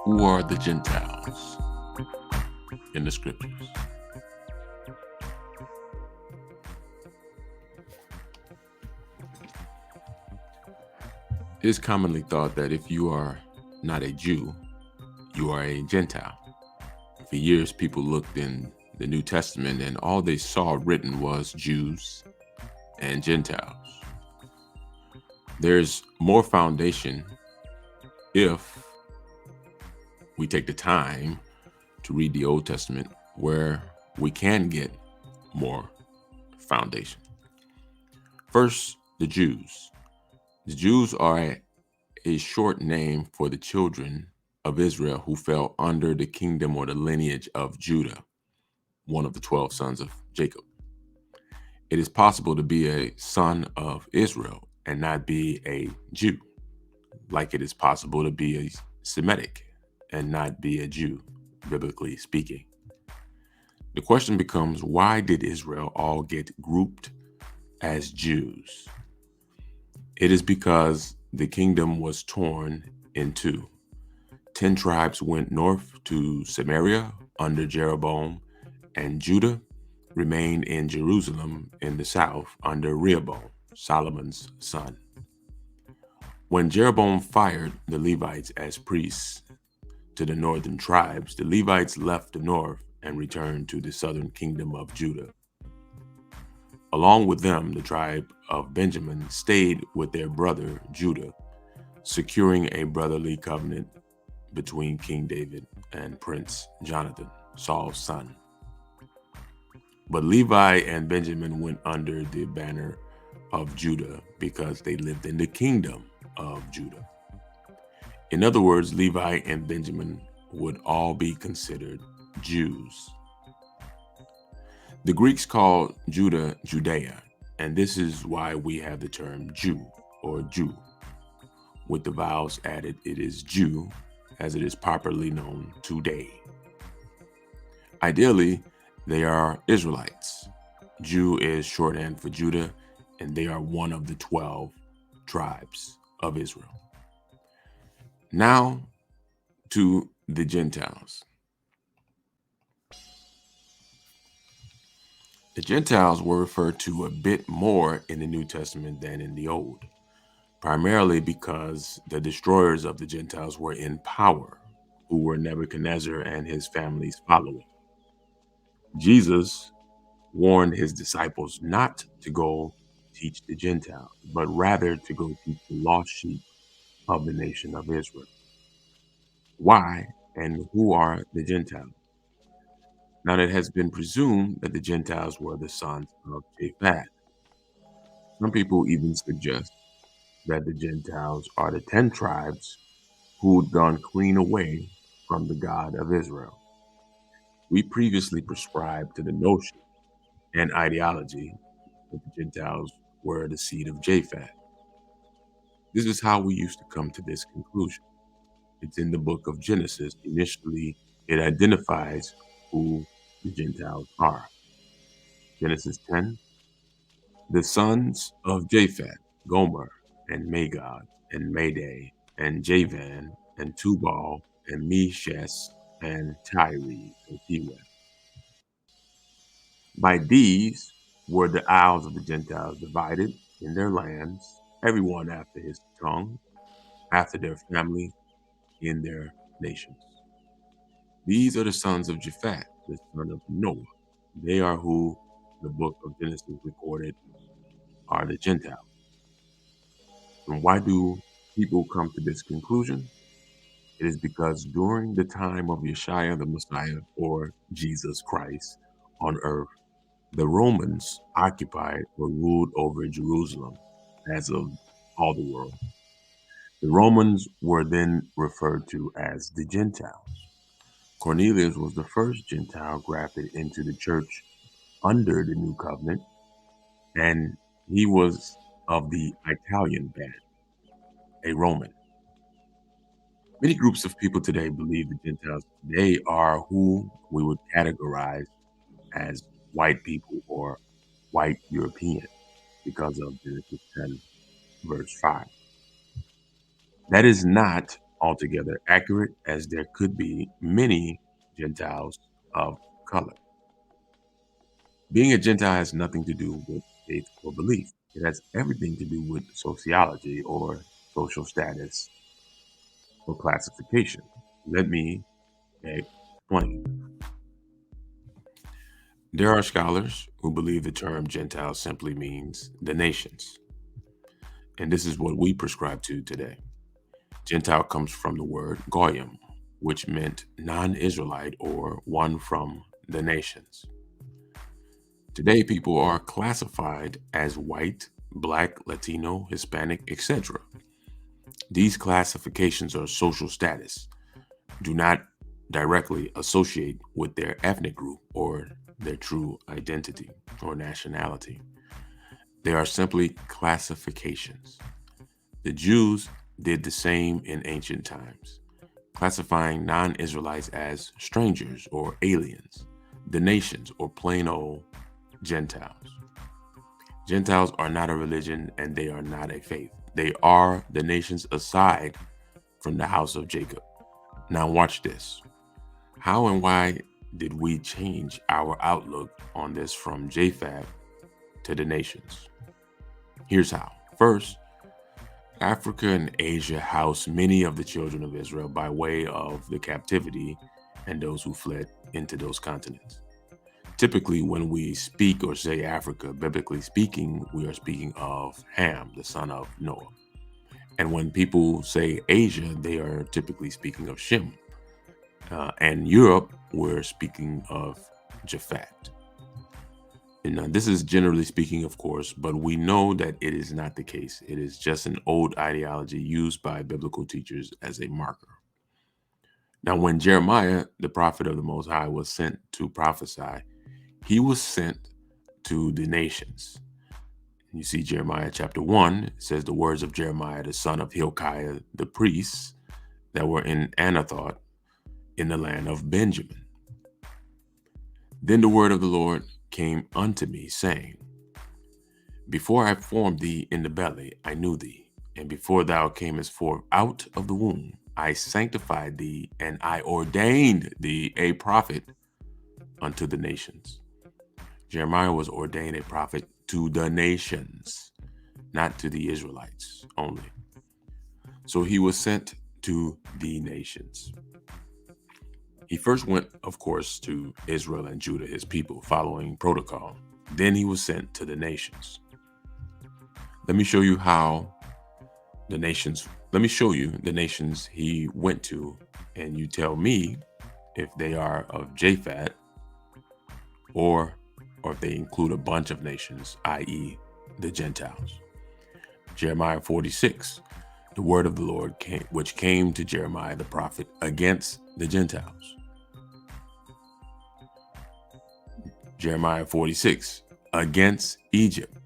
Who are the Gentiles in the scriptures? It is commonly thought that if you are not a Jew, you are a Gentile. For years, people looked in the New Testament and all they saw written was Jews and Gentiles. There's more foundation if we take the time to read the Old Testament, where we can get more foundation. First, the Jews. The Jews are a short name for the children of Israel who fell under the kingdom or the lineage of Judah, one of the 12 sons of Jacob. It is possible to be a son of Israel and not be a Jew, like it is possible to be a Semitic and not be a Jew, biblically speaking. The question becomes, why did Israel all get grouped as Jews? It is because the kingdom was torn in two. 10 tribes went north to Samaria under Jeroboam, and Judah remained in Jerusalem in the south under Rehoboam, Solomon's son. When Jeroboam fired the Levites as priests to the northern tribes, the Levites left the north and returned to the southern kingdom of Judah. Along with them, the tribe of Benjamin stayed with their brother Judah, securing a brotherly covenant between King David and Prince Jonathan, Saul's son. But Levi and Benjamin went under the banner of Judah because they lived in the kingdom of Judah. In other words, Levi and Benjamin would all be considered Jews. The Greeks called Judah Judea, and this is why we have the term Jew or Jew. With the vowels added, it is Jew, as it is popularly known today. Ideally, they are Israelites. Jew is shorthand for Judah, and they are one of the 12 tribes of Israel. Now to the Gentiles. The Gentiles were referred to a bit more in the New Testament than in the Old, primarily because the destroyers of the Gentiles were in power, who were Nebuchadnezzar and his family's followers. Jesus warned his disciples not to go teach the Gentiles, but rather to go teach the lost sheep of the nation of Israel. Why and who are the Gentiles? Now, it has been presumed that the Gentiles were the sons of Japhet. Some people even suggest that the Gentiles are the 10 tribes who'd gone clean away from the God of Israel. We previously prescribed to the notion and ideology that the Gentiles were the seed of Japhet. This is how we used to come to this conclusion. It's in the book of Genesis. Initially, it identifies who the Gentiles are. Genesis 10, the sons of Japhet, Gomer, and Magog, and Madai, and Javan, and Tubal, and Meshes, and Tyre, and Tiweth. By these were the isles of the Gentiles divided in their lands, everyone after his tongue, after their family, in their nations. These are the sons of Japhet, the son of Noah. They are who the book of Genesis recorded are the Gentiles. And why do people come to this conclusion? It is because during the time of Yeshua the Messiah, or Jesus Christ, on earth, the Romans occupied or ruled over Jerusalem, as of all the world. The Romans were then referred to as the Gentiles. Cornelius was the first Gentile grafted into the church under the new covenant, and he was of the Italian band, a Roman. Many groups of people today believe the Gentiles today are who we would categorize as white people or white European because of Genesis 10, verse 5. That is not altogether accurate, as there could be many Gentiles of color. Being a Gentile has nothing to do with faith or belief. It has everything to do with sociology or social status or classification. Let me explain. There are scholars who believe the term Gentile simply means the nations, and this is what we prescribe to today. Gentile comes from the word goyim, which meant non-Israelite or one from the nations. Today, people are classified as white, black, Latino, Hispanic, etc. These classifications are social status, do not directly associate with their ethnic group or their true identity or nationality. They are simply classifications. The Jews did the same in ancient times, classifying non-Israelites as strangers or aliens, the nations, or plain old Gentiles. Gentiles are not a religion and they are not a faith. They are the nations aside from the house of Jacob. Now watch this. How and why did we change our outlook on this from Japhet to the nations? Here's how. First, Africa and Asia house many of the children of Israel by way of the captivity and those who fled into those continents. Typically, when we speak or say Africa, biblically speaking, we are speaking of Ham, the son of Noah. And when people say Asia, they are typically speaking of Shem. And Europe, we're speaking of Japhet. And this is generally speaking, of course, but we know that it is not the case. It is just an old ideology used by biblical teachers as a marker. Now, when Jeremiah, the prophet of the Most High, was sent to prophesy, he was sent to the nations. You see Jeremiah chapter 1, it says the words of Jeremiah, the son of Hilkiah, the priests that were in Anathoth in the land of Benjamin. Then the word of the Lord came unto me, saying, before I formed thee in the belly, I knew thee. And before thou camest forth out of the womb, I sanctified thee, and I ordained thee a prophet unto the nations. Jeremiah was ordained a prophet to the nations, not to the Israelites only. So he was sent to the nations. He first went, of course, to Israel and Judah, his people, following protocol. Then he was sent to the nations. Let me show you the nations he went to, and you tell me if they are of Japhet or if they include a bunch of nations, i.e. the Gentiles. Jeremiah 46, the word of the Lord which came to Jeremiah the prophet against the Gentiles. Jeremiah 46, against Egypt,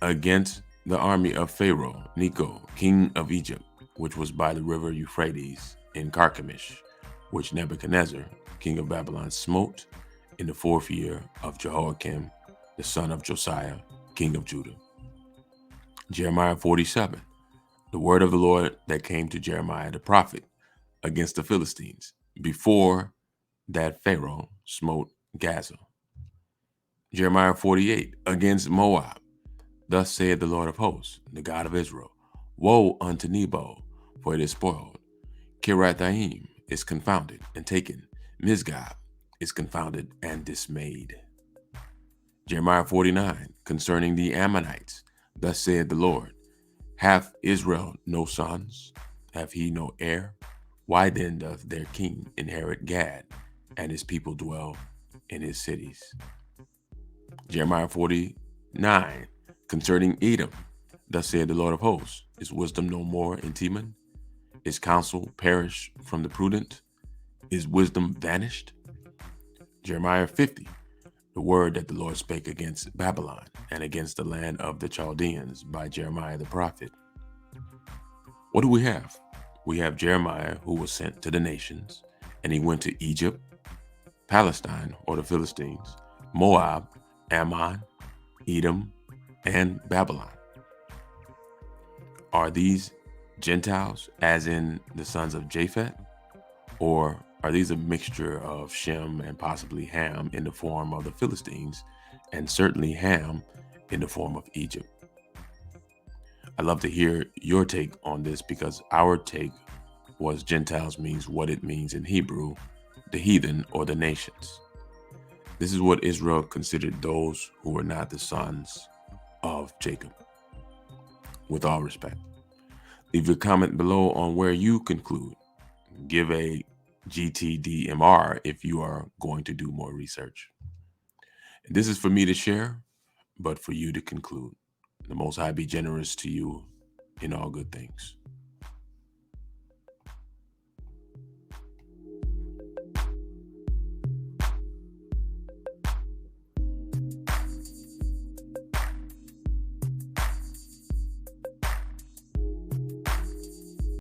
against the army of Pharaoh, Necho, king of Egypt, which was by the river Euphrates in Carchemish, which Nebuchadnezzar, king of Babylon, smote in the 4th year of Jehoiakim, the son of Josiah, king of Judah. Jeremiah 47, the word of the Lord that came to Jeremiah the prophet against the Philistines, before that Pharaoh smote Gaza. Jeremiah 48, against Moab. Thus saith the Lord of hosts, the God of Israel, woe unto Nebo, for it is spoiled. Kiriathaim is confounded and taken. Mizgab is confounded and dismayed. Jeremiah 49, concerning the Ammonites. Thus saith the Lord, hath Israel no sons? Hath he no heir? Why then doth their king inherit Gad, and his people dwell in his cities? Jeremiah 49, concerning Edom. Thus saith the Lord of hosts, is wisdom no more in Teman? Is counsel perished from the prudent? Is wisdom vanished? Jeremiah 50, the word that the Lord spake against Babylon and against the land of the Chaldeans by Jeremiah the prophet. What do we have? We have Jeremiah, who was sent to the nations, and he went to Egypt, Palestine, or the Philistines, Moab, Ammon, Edom, and Babylon. Are these Gentiles, as in the sons of Japheth? Or are these a mixture of Shem and possibly Ham in the form of the Philistines, and certainly Ham in the form of Egypt? I'd love to hear your take on this, because our take was Gentiles means what it means in Hebrew, the heathen or the nations. This is what Israel considered those who were not the sons of Jacob. With all respect, leave your comment below on where you conclude. Give a GTDMR if you are going to do more research. And this is for me to share, but for you to conclude. The Most High be generous to you in all good things.